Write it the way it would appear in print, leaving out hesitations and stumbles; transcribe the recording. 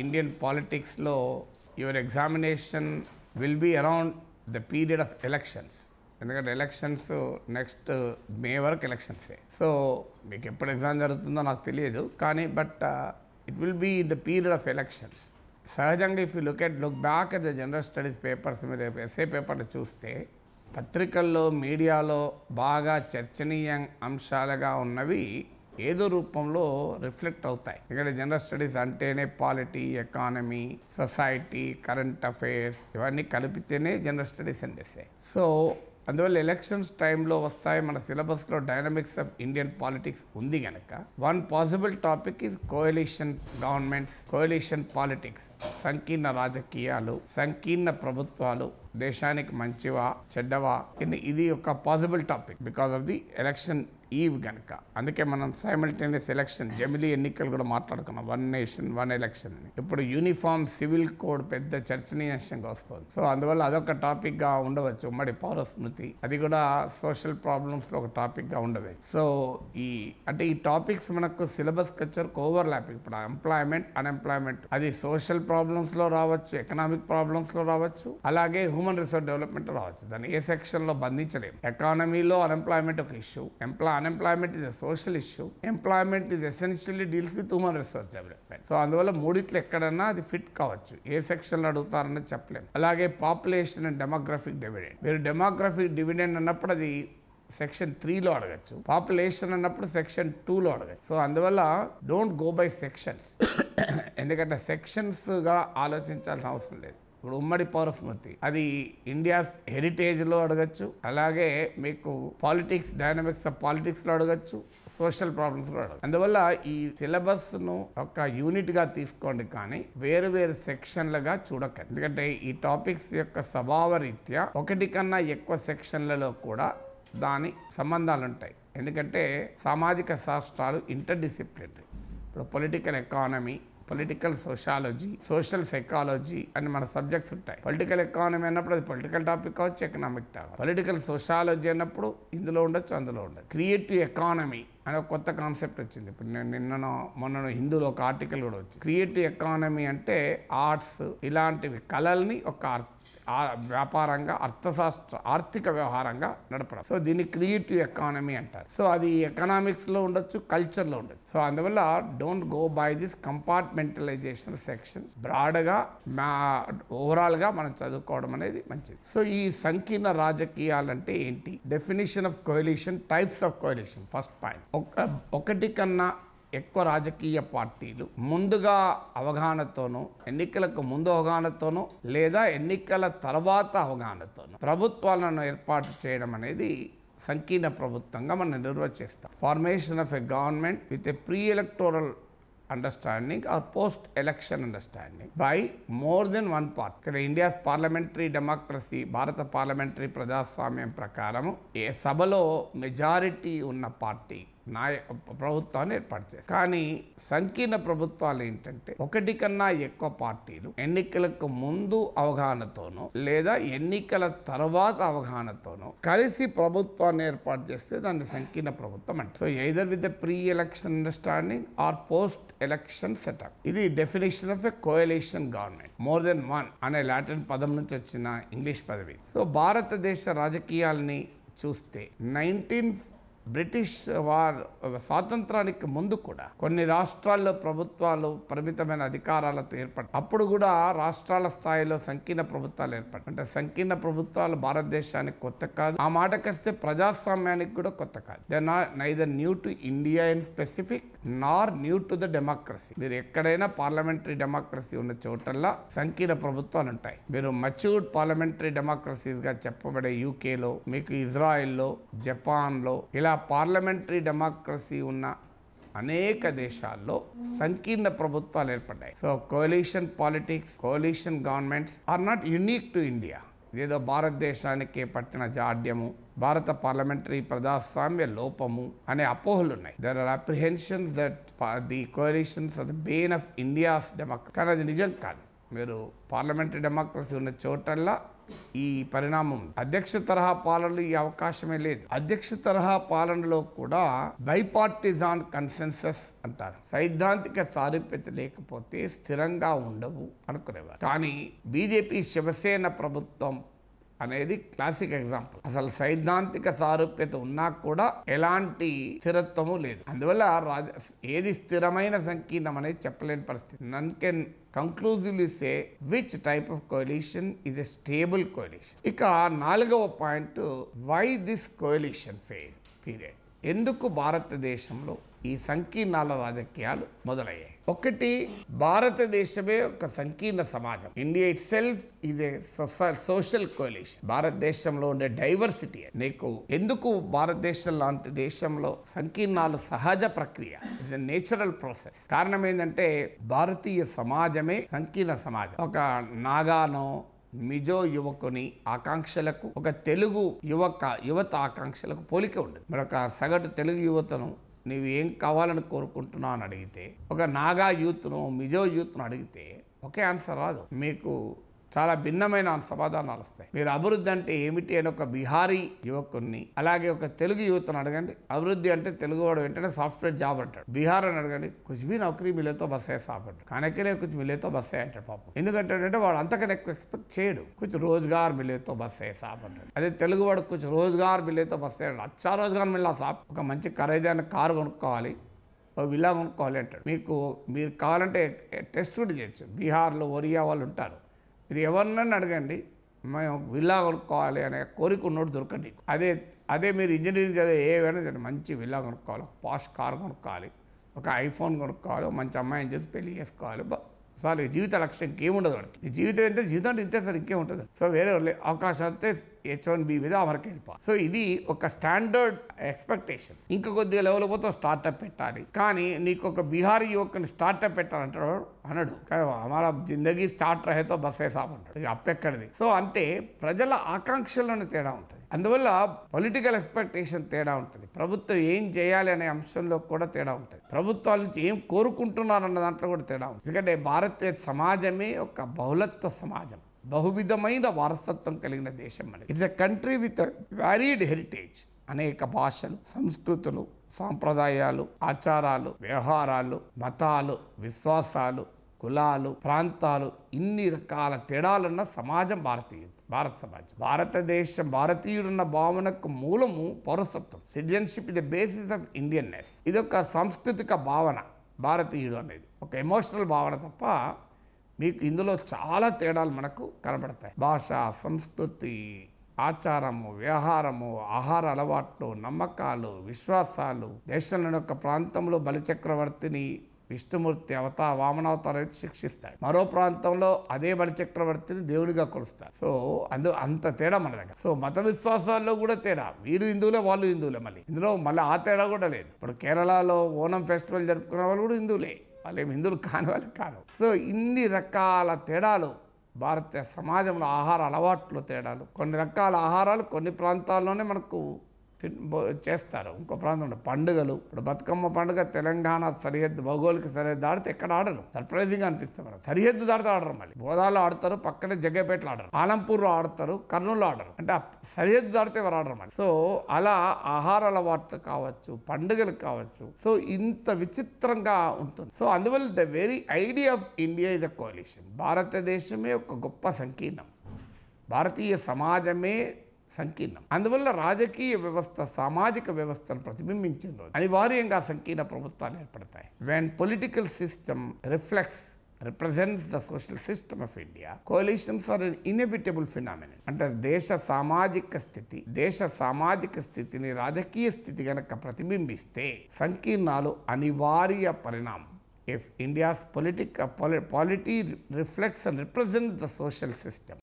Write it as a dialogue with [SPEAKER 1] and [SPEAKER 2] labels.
[SPEAKER 1] Indian politics లో your examination will be around the period of elections. ఎందుకంటే elections next మే వరకు ఎలక్షన్సే. So మీకు ఎప్పుడు ఎగ్జామ్ జరుగుతుందో నాకు తెలియదు, కానీ but it will be in the period of elections. సహజంగా if you look back at the general studies papers, మీరు ఎస్ఏ పేపర్లు చూస్తే పత్రికల్లో మీడియాలో బాగా చర్చనీయ అంశాలుగా ఉన్నవి ఏదో రూపంలో రిఫ్లెక్ట్ అవుతాయి. ఇక్కడ జనరల్ స్టడీస్ అంటేనే polity, economy, society, current affairs ఇవన్నీ కలిపితేనే జనరల్ స్టడీస్ అనిపిస్తాయి. సో అందువల్ల ఎలక్షన్స్ టైంలో వస్తాయి. మన సిలబస్లో డైనమిక్స్ ఆఫ్ ఇండియన్ పాలిటిక్స్ ఉంది కనుక one possible topic is coalition governments, coalition politics, సంకీర్ణ రాజకీయాలు, సంకీర్ణ ప్రభుత్వాలు దేశానికి మంచివా చెడ్డవా, ఇది ఒక possible topic because of the election eve కనుక. అందుకే మనం సైమల్టేనియస్ ఎలక్షన్, జమిలీ ఎన్నికలు కూడా మాట్లాడుకున్నాం, వన్ నేషన్ వన్ ఎలక్షన్ అని. ఇప్పుడు యూనిఫామ్ సివిల్ కోడ్ పెద్ద చర్చనీయాంశంగా వస్తుంది. సో అందువల్ల అదొక టాపిక్గా ఉండవచ్చు. ఉమ్మడి పౌర స్మృతి అది కూడా సోషల్ ప్రాబ్లమ్స్లో ఒక టాపిక్గా ఉండవచ్చు. సో ఈ టాపిక్స్ మనకు సిలబస్కి వచ్చారు ఓవర్లాపింగ్. ఇప్పుడు ఎంప్లాయ్మెంట్, అన్ఎంప్లాయ్మెంట్ అది సోషల్ ప్రాబ్లమ్స్లో రావచ్చు, ఎకనామిక్ ప్రాబ్లమ్స్లో రావచ్చు, అలాగే హ్యూమన్ రిసోర్స్ డెవలప్మెంట్ రావచ్చు. దాన్ని ఏ సెక్షన్లో బంధించలేము. ఎకానమీలో అన్ఎంప్లాయ్మెంట్ ఒక issue, unemployment is a social issue. Employment is essentially deals with human resource development. So అందువల్ల మూడిట్లో ఎక్కడన్నా అది ఫిట్ కావచ్చు. ఏ సెక్షన్లో అడుగుతారని చెప్పలేము. అలాగే పాపులేషన్ అండ్ డెమోగ్రఫిక్ డివిడెండ్. మీరు డెమోగ్రఫిక్ డివిడెండ్ అన్నప్పుడు అది సెక్షన్ 3లో అడగచ్చు, పాపులేషన్ అన్నప్పుడు సెక్షన్ 2లో అడగచ్చు. సో అందువల్ల డోంట్ గో బై సెక్షన్స్, ఎందుకంటే సెక్షన్స్గా ఆలోచించాల్సిన అవసరం లేదు. ఇప్పుడు ఉమ్మడి పౌర స్మృతి అది ఇండియాస్ హెరిటేజ్లో అడగచ్చు, అలాగే మీకు పాలిటిక్స్, డైనమిక్స్ ఆఫ్ పాలిటిక్స్లో అడగచ్చు, సోషల్ ప్రాబ్లమ్స్లో అడగచ్చు. అందువల్ల ఈ సిలబస్ను ఒక యూనిట్గా తీసుకోండి, కానీ వేరు వేరు సెక్షన్లుగా చూడకండి. ఎందుకంటే ఈ టాపిక్స్ యొక్క స్వభావ రీత్యా ఒకటి కన్నా ఎక్కువ సెక్షన్లలో కూడా దాని సంబంధాలు ఉంటాయి. ఎందుకంటే సామాజిక శాస్త్రాలు ఇంటర్ డిసిప్లినరీ. ఇప్పుడు political economy, political sociology, social psychology అని మన సబ్జెక్ట్స్ ఉంటాయి. పొలిటికల్ ఎకానమీ అన్నప్పుడు అది పొలిటికల్ టాపిక్ కావచ్చు, ఎకనామిక్ టాపిక్. పొలిటికల్ సోషాలజీ అన్నప్పుడు ఇందులో ఉండొచ్చు, అందులో ఉండదు. క్రియేటివ్ ఎకానమీ అనే ఒక కొత్త కాన్సెప్ట్ వచ్చింది. ఇప్పుడు నేను మొన్న హిందూలో ఒక ఆర్టికల్ కూడా వచ్చింది. క్రియేటివ్ ఎకానమీ అంటే ఆర్ట్స్ ఇలాంటివి కళల్ని ఒక వ్యాపారంగా, అర్థశాస్త్ర ఆర్థిక వ్యవహారంగా నడపడం. సో దీన్ని క్రియేటివ్ ఎకానమీ అంటారు. సో అది ఎకనామిక్స్లో ఉండొచ్చు, కల్చర్లో ఉండొచ్చు. సో అందువల్ల don't go by this compartmentalisation sections. బ్రాడ్గా ఓవరాల్గా మనం చదువుకోవడం అనేది మంచిది. సో ఈ సంకీర్ణ రాజకీయాలంటే ఏంటి? Definition of coalition, types of coalition. First point, ఒకటి కన్నా ఎక్కువ రాజకీయ పార్టీలు ముందుగా అవగాహనతోనూ, ఎన్నికలకు ముందు అవగాహనతోనూ లేదా ఎన్నికల తర్వాత అవగాహనతోనూ ప్రభుత్వాలను ఏర్పాటు చేయడం అనేది సంకీర్ణ ప్రభుత్వంగా మనం నిర్వచిస్తాం. Formation of a government with a pre electoral understanding or post election understanding by more than one party. ఇక్కడ ఇండియాస్ పార్లమెంటరీ డెమోక్రసీ, భారత పార్లమెంటరీ ప్రజాస్వామ్యం ప్రకారము ఏ సభలో మెజారిటీ ఉన్న పార్టీ ప్రభుత్వాన్ని ఏర్పాటు చేస్తారు. కానీ సంకీర్ణ ప్రభుత్వాలు ఏంటంటే ఒకటి కన్నా ఎక్కువ పార్టీలు ఎన్నికలకు ముందు అవగాహనతోనో లేదా ఎన్నికల తర్వాత అవగాహనతోనో కలిసి ప్రభుత్వాన్ని ఏర్పాటు చేస్తే దాన్ని సంకీర్ణ ప్రభుత్వం అంటారు. So either with the pre election understanding or post election setup. ఇది definition of a coalition government. More than one అనే లాటిన్ పదం నుంచి వచ్చిన ఇంగ్లీష్ పదవి. సో భారతదేశ రాజకీయాల్ని చూస్తే బ్రిటిష్ స్వాతంత్రానికి ముందు కూడా కొన్ని రాష్ట్రాల్లో ప్రభుత్వాలు పరిమితమైన అధికారాలతో ఏర్పడి, అప్పుడు కూడా రాష్ట్రాల స్థాయిలో సంకీర్ణ ప్రభుత్వాలు ఏర్పడి, అంటే సంకీర్ణ ప్రభుత్వాలు భారతదేశానికి కొత్త కాదు. ఆ మాటకొస్తే ప్రజాస్వామ్యానికి కూడా కొత్త కాదు. They are neither new to India in specific nor new to the democracy. మీరు ఎక్కడైనా పార్లమెంటరీ డెమోక్రసీ ఉన్న చోటల్లా సంకీర్ణ ప్రభుత్వాలు ఉంటాయి. మీరు మచ్యూర్డ్ పార్లమెంటరీ డెమోక్రసీస్గా చెప్పబడే యూకేలో, మీకు ఇజ్రాయెల్లో, జపాన్లో ఇలా పార్లమెంటరీ డెమోక్రసీ ఉన్న అనేక దేశాల్లో సంకీర్ణ ప్రభుత్వాలు ఏర్పడ్డాయి. So coalition politics, coalition governments are not unique to India. ఇదేదో భారతదేశానికి పట్టిన జాడ్యము, భారత పార్లమెంటరీ ప్రజాస్వామ్య లోపము అనే అపోహలు ఉన్నాయి. There are apprehensions that the coalitions are the bane of India's democracy. కానీ అది నిజం కాదు. మీరు పార్లమెంటరీ డెమోక్రసీ ఉన్న చోటల్లా ఈ పరిణామం. అధ్యక్ష తరహా పాలనలో ఈ అవకాశమే లేదు. అధ్యక్ష తరహా పాలనలో కూడా బైపార్టిజాన్ కన్సెన్సస్ అంటారు. సైద్ధాంతిక సారూప్యత లేకపోతే స్థిరంగా ఉండవు అనుకునేవారు. కానీ బీజేపీ శివసేన ప్రభుత్వం అనేది క్లాసిక్ ఎగ్జాంపుల్. అసలు సైద్ధాంతిక సారూప్యత ఉన్నా కూడా ఎలాంటి స్థిరత్వము లేదు. అందువల్ల ఏది స్థిరమైన సంకీర్ణం అనేది చెప్పలేని పరిస్థితి. None can conclusively say which type of coalition is a stable coalition. ఇక 4వ point, why this coalition fail period. ఎందుకు భారతదేశంలో ఈ సంకీర్ణాల రాజకీయాలు మొదలయ్యాయి? ఒకటి, భారతదేశమే ఒక సంకీర్ణ సమాజం. India itself is a social coalition. భారతదేశంలో ఉండే డైవర్సిటీ నీకు ఎందుకు భారతదేశం లాంటి దేశంలో సంకీర్ణాలు సహజ ప్రక్రియ, ఇట్స్ ఎ నేచురల్ ప్రాసెస్. కారణం ఏంటంటే భారతీయ సమాజమే సంకీర్ణ సమాజం. ఒక నాగానో మిజో యువకుని ఆకాంక్షలకు, ఒక తెలుగు యువత ఆకాంక్షలకు పోలిక ఉండదు. మరి ఒక సగటు తెలుగు యువతను నీవు ఏం కావాలని కోరుకుంటున్నావు అని అడిగితే, ఒక నాగా యూత్ను మిజో యూత్ను అడిగితే ఒకే ఆన్సర్ రాదు. మీకు చాలా భిన్నమైన సమాధానాలు వస్తాయి. మీరు అభివృద్ధి అంటే ఏమిటి అని ఒక బిహారీ యువకుని, అలాగే ఒక తెలుగు యువతను అడగండి. అభివృద్ధి అంటే తెలుగువాడు వెంటనే సాఫ్ట్వేర్ జాబ్ అంటాడు. బీహార్ అని అడగండి, కుछ भी నౌకరీ మిలేతో బస్సే సాబ్ అంటాడు. కానెక్కలే కుछ మిలేతో బస్సే అంటాడు. పాపం ఎందుకంటే వాడు అంతకన్నా ఎక్కువ ఎక్స్పెక్ట్ చేయడు. కుछ రోజ్గార్ మిలేతో బస్సే సాబ్ అంటాడు. అదే తెలుగువాడు కుछ రోజ్గార్ మిలేతో బస్సే అంటాడు. అచ్చా రోజ్గార్ మిల్లా సాబ్. ఒక మంచి ఖరీదైన కారు కొనుక్కోవాలి, ఒక విల్లా కొనుక్కోవాలి అంటాడు. మీరు కావాలంటే టెస్ట్ కూడా చేయొచ్చు. బీహార్లో ఒరియా వాళ్ళు ఉంటారు. మీరు ఎవరినైనా అడగండి, మేము విల్లా కొనుక్కోవాలి అనే కోరిక ఉన్నోడు దొరకండి. అదే మీరు ఇంజనీరింగ్ చదివే ఏవైనా మంచి విల్లా కొనుక్కోవాలి, పాష్ కార్ కొనుక్కోవాలి, ఒక ఐఫోన్ కొనుక్కోవాలి, మంచి అమ్మాయిని చేసి పెళ్లి చేసుకోవాలి. సార్ ఈ జీవిత లక్ష్యం ఇంకేముండదు వాడికి. ఈ జీవితం ఎంత జీవితం అంటే ఇంతే సార్, ఇంకేముంటుంది. సో వేరే అవకాశం అయితే H1B మీద అమరికి వెళ్ళిపోవాలి. సో ఇది ఒక స్టాండర్డ్ ఎక్స్పెక్టేషన్స్. ఇంకా కొద్దిగా లెవెల్ పోతే స్టార్టప్ పెట్టాలి. కానీ నీకు ఒక బీహారీ యువకుని స్టార్టప్ పెట్టాలంటాడు అనడు. మన జిందగీ స్టార్ట్ రహేతో బస్ వేసాం అంటాడు. ఇక అప్పెక్కడిది. సో అంటే ప్రజల ఆకాంక్షలను తేడా ఉంటుంది. అందువల్ల పొలిటికల్ ఎక్స్పెక్టేషన్ తేడా ఉంటుంది. ప్రభుత్వం ఏం చేయాలి అనే అంశంలో కూడా తేడా ఉంటుంది. ప్రభుత్వాల నుంచి ఏం కోరుకుంటున్నారన్న దాంట్లో కూడా తేడా ఉంటుంది. ఎందుకంటే భారతీయ సమాజమే ఒక బహుళత్వ సమాజం, బహువిధమైన వారసత్వం కలిగిన దేశం అనేది. It's a country with varied heritage. అనేక భాషలు, సంస్కృతులు, సాంప్రదాయాలు, ఆచారాలు, వ్యవహారాలు, మతాలు, విశ్వాసాలు, కులాలు, ప్రాంతాలు, ఇన్ని రకాల తేడాలున్న సమాజం భారత సమాజం. భారతీయుడున్న భావనకు మూలము పౌరసత్వం. Citizenship is the basis of Indianness. ఇదొక సాంస్కృతిక భావన. భారతీయుడు అనేది ఒక ఎమోషనల్ భావన తప్ప మీకు ఇందులో చాలా తేడాలు మనకు కనబడతాయి. భాష, సంస్కృతి, ఆచారము, వ్యవహారము, ఆహార అలవాట్లు, నమ్మకాలు, విశ్వాసాలు. దేశంలోని ఒక ప్రాంతంలో బలిచక్రవర్తిని విష్ణుమూర్తి వామనావతారం శిక్షిస్తాడు. మరో ప్రాంతంలో అదే బలిచక్రవర్తిని దేవుడిగా కొలుస్తారు. సో అంత తేడా మన దగ్గర. సో మత విశ్వాసాల్లో కూడా తేడా. వీరు హిందువులే, వాళ్ళు హిందువులే. ఇందులో మళ్ళీ ఆ తేడా కూడా లేదు. ఇప్పుడు కేరళలో ఓనం ఫెస్టివల్ జరుపుకునే వాళ్ళు కూడా హిందువులే, వాళ్ళేం హిందువులు కాని వాళ్ళు కాదు. సో ఇన్ని రకాల తేడాలు భారతీయ సమాజంలో. ఆహార అలవాట్లు తేడాలు. కొన్ని రకాల ఆహారాలు కొన్ని ప్రాంతాల్లోనే మనకు చేస్తారు, ఇంకో ప్రాంతంలో. పండుగలు, ఇప్పుడు బతుకమ్మ పండుగ తెలంగాణ సరిహద్దు, భౌగోళిక సరిహద్దు దాడితే ఎక్కడ ఆడరు. సర్ప్రైజింగ్ అనిపిస్తుంది మనకు. సరిహద్దు దాడితే ఆడరు. మళ్ళీ గోదావరిలో ఆడతారు, పక్కనే జగ్గపేటలో ఆడరు, ఆలంపూర్లో ఆడతారు, కర్నూలులో ఆడరు. అంటే సరిహద్దు దాడితే ఎవరు ఆడరు మళ్ళీ. సో అలా ఆహార అలవాట్లు కావచ్చు, పండుగలు కావచ్చు. సో ఇంత విచిత్రంగా ఉంటుంది. సో అందువల్ల the very idea of India is a coalition. భారతదేశమే ఒక గొప్ప సంకీర్ణం, భారతీయ సమాజమే సంకీర్ణం. అందువల్ల రాజకీయ వ్యవస్థ సామాజిక వ్యవస్థను ప్రతిబింబించిన రోజు అనివార్యంగా సంకీర్ణ ప్రభుత్వాలు ఏర్పడతాయి. When political system represents the social system of India, coalitions are an inevitable phenomenon. అంటే దేశ సామాజిక స్థితిని రాజకీయ స్థితి గనక ప్రతిబింబిస్తే సంకీర్ణాలు అనివార్య పరిణామం. If India's polity reflects and represents the social system,